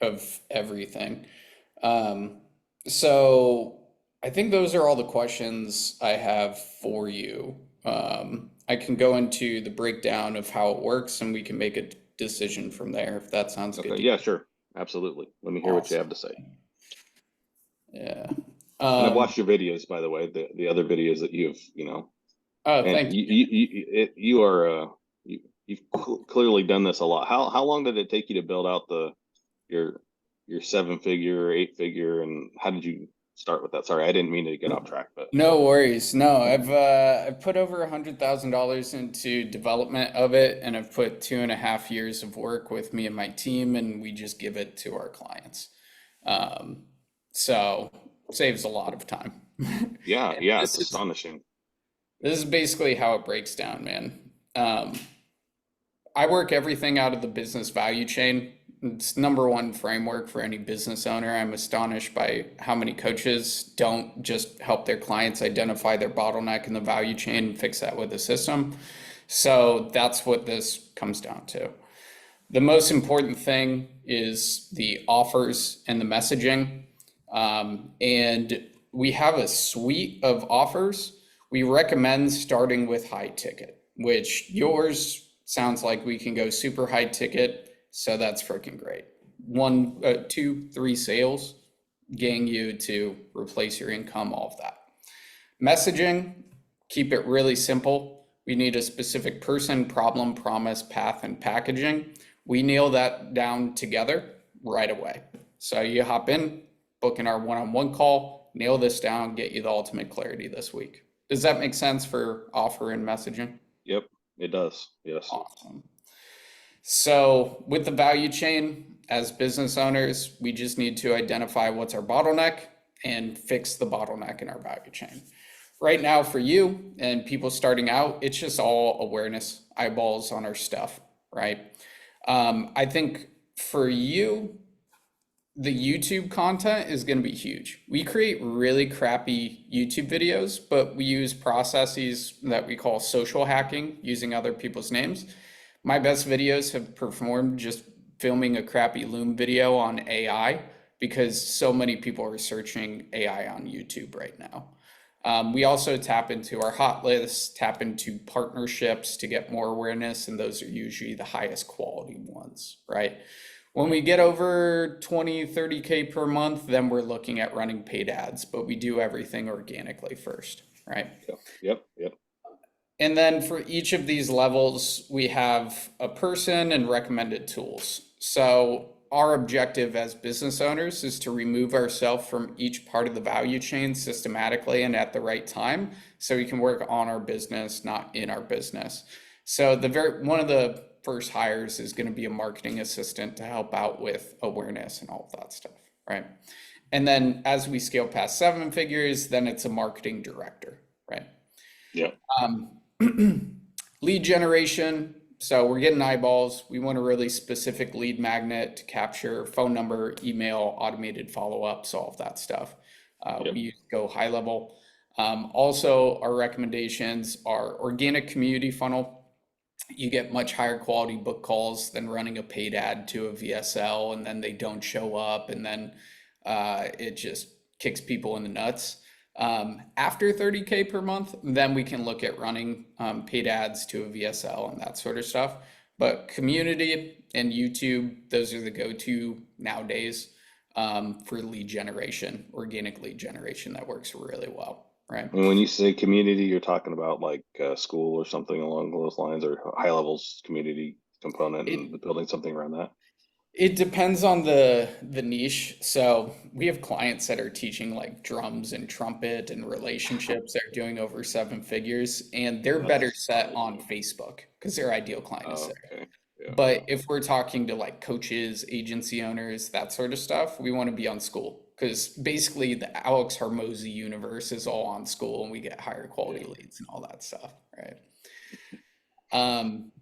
of everything. Um, so I think those are all the questions I have for you. I can go into the breakdown of how it works and we can make a decision from there if that sounds good Okay, to yeah, you. sure. Absolutely. Let me hear what you Awesome. have to say. Yeah. And I've Um, watched your videos, by the way, the other videos that you've, oh, and thank you. you are you've clearly done this a lot. How long did it take you to build out your your seven figure, eight figure, and how did you start with that? Sorry, I didn't mean to get off track, but No worries. No, I've put over $100,000 into development of it, and I've put 2.5 years of work with me and my team, and we just give it to our clients. Um, so saves a lot of time. yeah, And yeah, it's this is astonishing. this is basically how it breaks down, man. I work everything out of the business value chain. It's number one framework for any business owner. I'm astonished by how many coaches don't just help their clients identify their bottleneck in the value chain and fix that with the system. So that's what this comes down to. The most important thing is the offers and the messaging. And we have a suite of offers. We recommend starting with high ticket, which yours sounds like we can go super high ticket. So that's freaking great. One, two, three sales, getting you to replace your income, all of that. Messaging, keep it really simple. We need a specific person, problem, promise, path, and packaging. We nail that down together right away. So you hop in, book in our one-on-one call, nail this down, get you the ultimate clarity this week. Does that make sense for offer and messaging? Yep, it does. Yes. Awesome. So with the value chain, as business owners, we just need to identify what's our bottleneck and fix the bottleneck in our value chain. Right now for you and people starting out, it's just all awareness, eyeballs on our stuff, right? I think for you, the YouTube content is going to be huge. We create really crappy YouTube videos, but we use processes that we call social hacking using other people's names. My best videos have performed just filming a crappy Loom video on AI because so many people are searching AI on YouTube right now. We also tap into our hot lists, tap into partnerships to get more awareness, and those are usually the highest quality ones, right? When we get over 20, 30K per month, then we're looking at running paid ads, but we do everything organically first, right? Yep. Yep. Yep. And then for each of these levels, we have a person and recommended tools. So our objective as business owners is to remove ourselves from each part of the value chain systematically and at the right time so we can work on our business, not in our business. So one of the first hires is going to be a marketing assistant to help out with awareness and all of that stuff, right? And then as we scale past seven figures, then it's a marketing director, right? Yep. Um, lead generation. So we're getting eyeballs. We want a really specific lead magnet to capture phone number, email, automated follow-ups, all of that stuff. Yep. We go high level. Also, our recommendations are organic community funnel. You get much higher quality book calls than running a paid ad to a VSL and then they don't show up and then it just kicks people in the nuts. After 30K per month, then we can look at running paid ads to a VSL and that sort of stuff. But community and YouTube, those are the go-to nowadays for lead generation, organic lead generation that works really well, right? And when you say community, you're talking about like Skool or something along those lines, or high levels community component It and building something around that. It depends on the niche. So we have clients that are teaching like drums and trumpet and relationships. They're doing over seven figures, and they're better That's set on amazing. Facebook because their ideal client is there. Okay. Yeah. But if we're talking to like coaches, agency owners, that sort of stuff, we want to be on School because basically the Alex Hormozy universe is all on School, and we get higher quality Yeah. leads and all that stuff, right? Um,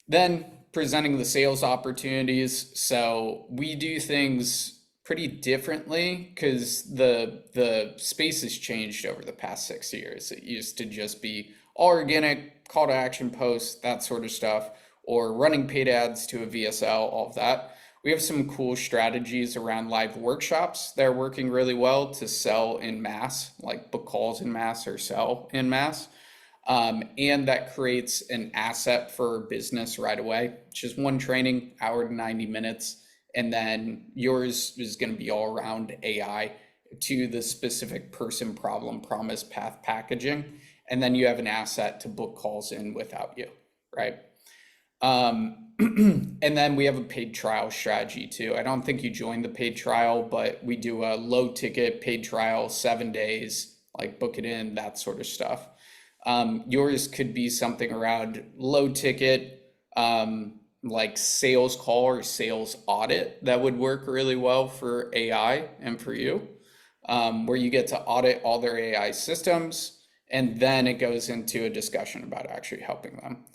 then presenting the sales opportunities. So we do things pretty differently because the space has changed over the past 6 years. It used to just be all organic, call to action posts, that sort of stuff, or running paid ads to a VSL, all of that. We have some cool strategies around live workshops that are working really well to sell in mass, like book calls in mass or sell in mass. And that creates an asset for business right away. It's just one training, hour to 90 minutes. And then yours is going to be all around AI to the specific person, problem, promise, path packaging. And then you have an asset to book calls in without you, right? And then we have a paid trial strategy too. I don't think you joined the paid trial, but we do a low ticket paid trial, 7 days, like book it in, that sort of stuff. Yours could be something around low ticket, like sales call or sales audit that would work really well for AI and for you, where you get to audit all their AI systems, and then it goes into a discussion about actually helping them.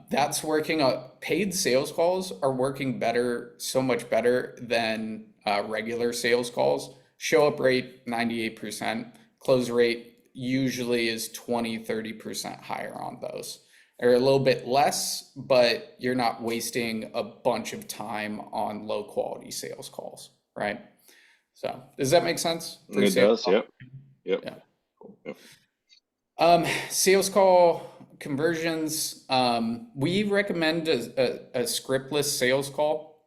That's working. Paid sales calls are working better, so much better than regular sales calls. Show up rate 98%, close rate usually is 20-30% higher on those. They're a little bit less, but you're not wasting a bunch of time on low quality sales calls, right? So does that make sense for It sales does. call? Yep. Yep. Yeah. Cool. Yep. Sales call conversions. We recommend a scriptless sales call.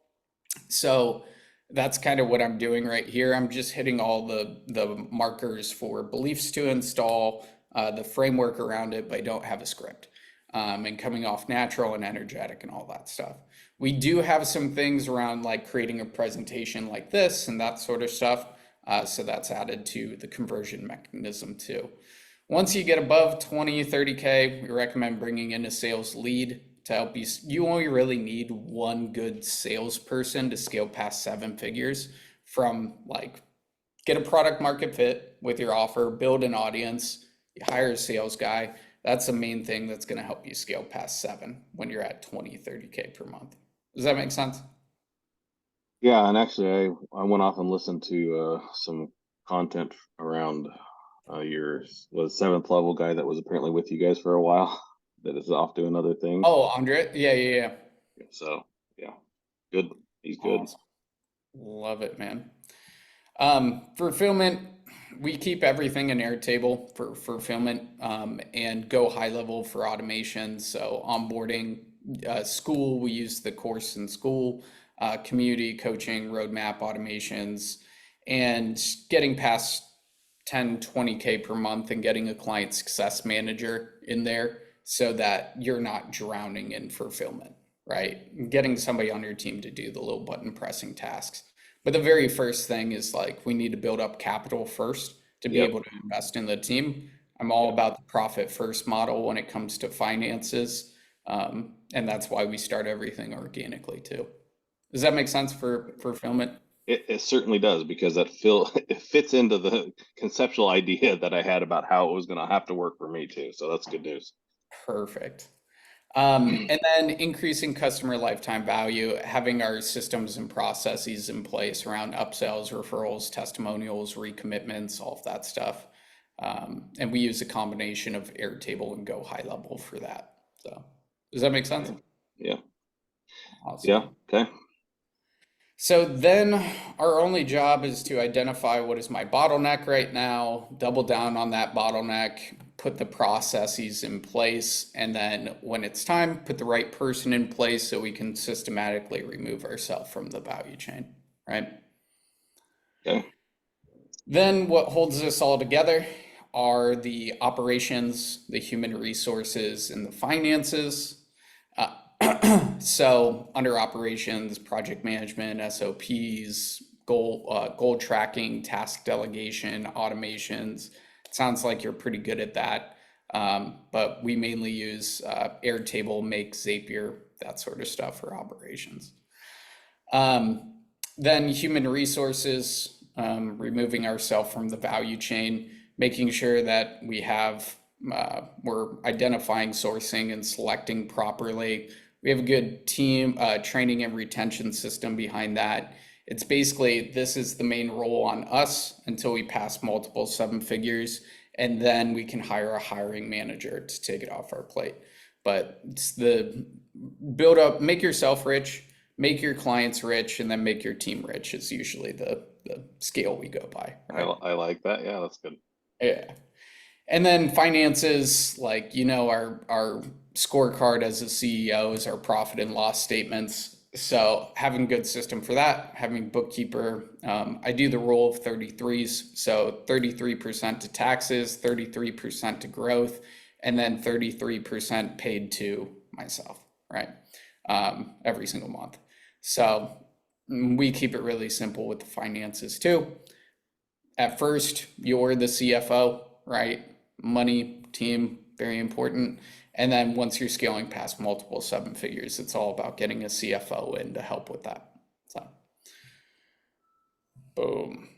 So that's kind of what I'm doing right here. I'm just hitting all the markers for beliefs to install, the framework around it, but I don't have a script. And coming off natural and energetic and all that stuff. We do have some things around like creating a presentation like this and that sort of stuff. So that's added to the conversion mechanism too. Once you get above 20, 30K, we recommend bringing in a sales lead to help you. You only really need one good salesperson to scale past 7 figures from like get a product market fit with your offer, build an audience, you hire a sales guy. That's the main thing that's going to help you scale past 7 when you're at 20, 30K per month. Does that make sense? Yeah, and actually, I went off and listened to some content around your was seventh level guy that was apparently with you guys for a while that is off doing other things. Oh, Andre? Yeah. So yeah, good. He's good. Awesome. Love it, man. Fulfillment, we keep everything in Airtable for fulfillment, and go high level for automation. So onboarding, Skool, we use the course in Skool, community coaching, roadmap automations, and getting past 10, 20K per month and getting a client success manager in there so that you're not drowning in fulfillment, right? Getting somebody on your team to do the little button pressing tasks. But the very first thing is like we need to build up capital first to be Yep. able to invest in the team. I'm all about the profit first model when it comes to finances. And that's why we start everything organically too. Does that make sense for fulfillment? It certainly does because it fits into the conceptual idea that I had about how it was going to have to work for me too. So that's good news. Perfect. And then increasing customer lifetime value, having our systems and processes in place around upsells, referrals, testimonials, recommitments, all of that stuff. And we use a combination of Airtable and Go High Level for that. So does that make sense? Yeah. Awesome. Yeah. Okay. So then our only job is to identify what is my bottleneck right now, double down on that bottleneck, put the processes in place, and then when it's time, put the right person in place so we can systematically remove ourselves from the value chain, right? Okay. Then what holds us all together are the operations, the human resources, and the finances. So under operations, project management, SOPs, goal tracking, task delegation, automations. It sounds like you're pretty good at that. But we mainly use Airtable, Make, Zapier, that sort of stuff for operations. Then human resources, removing ourselves from the value chain, making sure that we have we're identifying sourcing and selecting properly. We have a good team training and retention system behind that. It's basically this is the main role on us until we pass multiple 7 figures, and then we can hire a hiring manager to take it off our plate. But it's the build up, make yourself rich, make your clients rich and then make your team rich is usually the scale we go by, right? I like that. Yeah, that's good. Yeah. And then finances, like, our scorecard as a CEO is our profit and loss statements. So having a good system for that, having bookkeeper, I do the rule of 33s. So 33% to taxes, 33% to growth, and then 33% paid to myself, right? Every single month. So we keep it really simple with the finances too. At first, you're the CFO, right? Money, team, very important. And then once you're scaling past multiple seven figures, it's all about getting a CFO in to help with that. So, boom.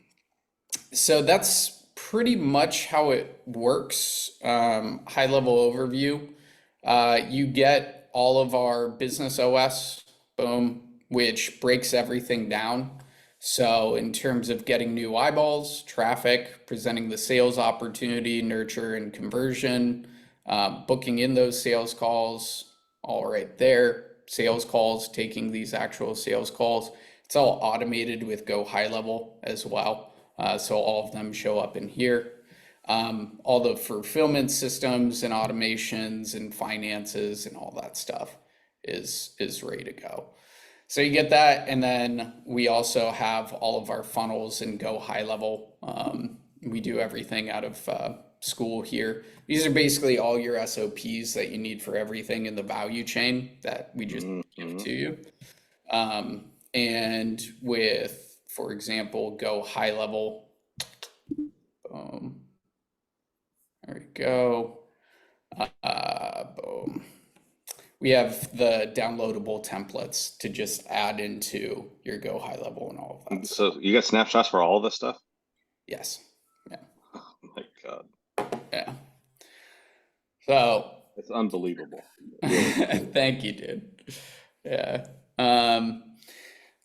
So that's pretty much how it works. High level overview. You get all of our business OS, boom, which breaks everything down. So, in terms of getting new eyeballs, traffic, presenting the sales opportunity, nurture and conversion, booking in those sales calls, all right there. Sales calls, taking these actual sales calls. It's all automated with Go High Level as well. So, all of them show up in here. All the fulfillment systems and automations and finances and all that stuff is ready to go. So you get that, and then we also have all of our funnels and Go High Level. We do everything out of Skool here. These are basically all your SOPs that you need for everything in the value chain that we just give to you. And with, for example, Go High Level, there we go. Boom. We have the downloadable templates to just add into your Go High Level and all of that stuff. So you got snapshots for all this stuff? Yes. Yeah. Oh my God. Yeah. So It's unbelievable. thank you, dude. Yeah.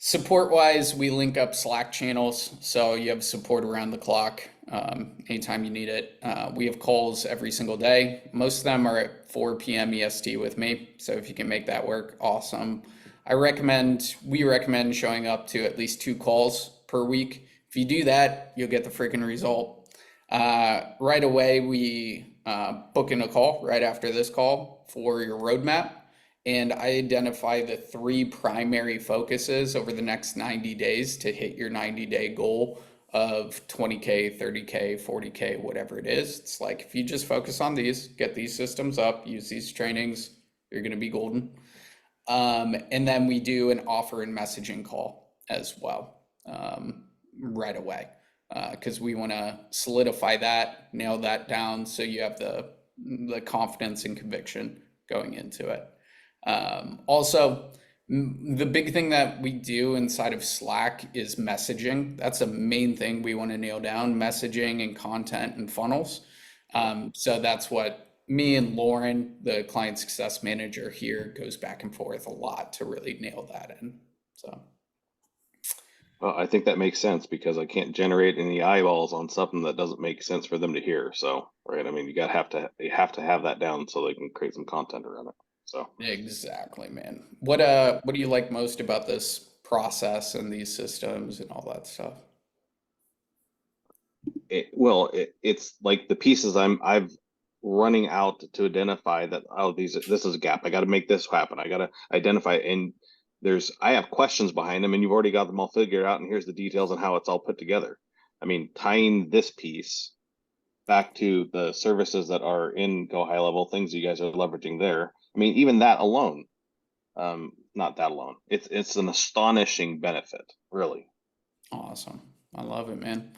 Support wise, we link up Slack channels. So you have support around the clock, anytime you need it. We have calls every single day. Most of them are at 4 p.m. EST with me. So if you can make that work, awesome. We recommend showing up to at least 2 calls per week. If you do that, you'll get the freaking result. Right away, we book in a call right after this call for your roadmap. And I identify the 3 primary focuses over the next 90 days to hit your 90-day goal of 20K, 30K, 40K, whatever it is. It's like, if you just focus on these, get these systems up, use these trainings, you're going to be golden. And then we do an offer and messaging call as well, right away. Because we want to solidify that, nail that down, so you have the confidence and conviction going into it. Also, the big thing that we do inside of Slack is messaging. That's a main thing we want to nail down, messaging and content and funnels. So that's what me and Lauren, the client success manager here, goes back and forth a lot to really nail that in. So. Well, I think that makes sense because I can't generate any eyeballs on something that doesn't make sense for them to hear. So, right. I mean, you have to have that down so they can create some content around it. So Exactly, man. What do you like most about this process and these systems and all that stuff? it's like the pieces I've running out to identify that, oh, this is a gap. I got to make this happen. I got to identify it. And I have questions behind them, and you've already got them all figured out. And here's the details on how it's all put together. I mean, tying this piece back to the services that are in Go High Level, things you guys are leveraging there. I mean, even that alone, not that alone. It's an astonishing benefit, really. Awesome. I love it, man.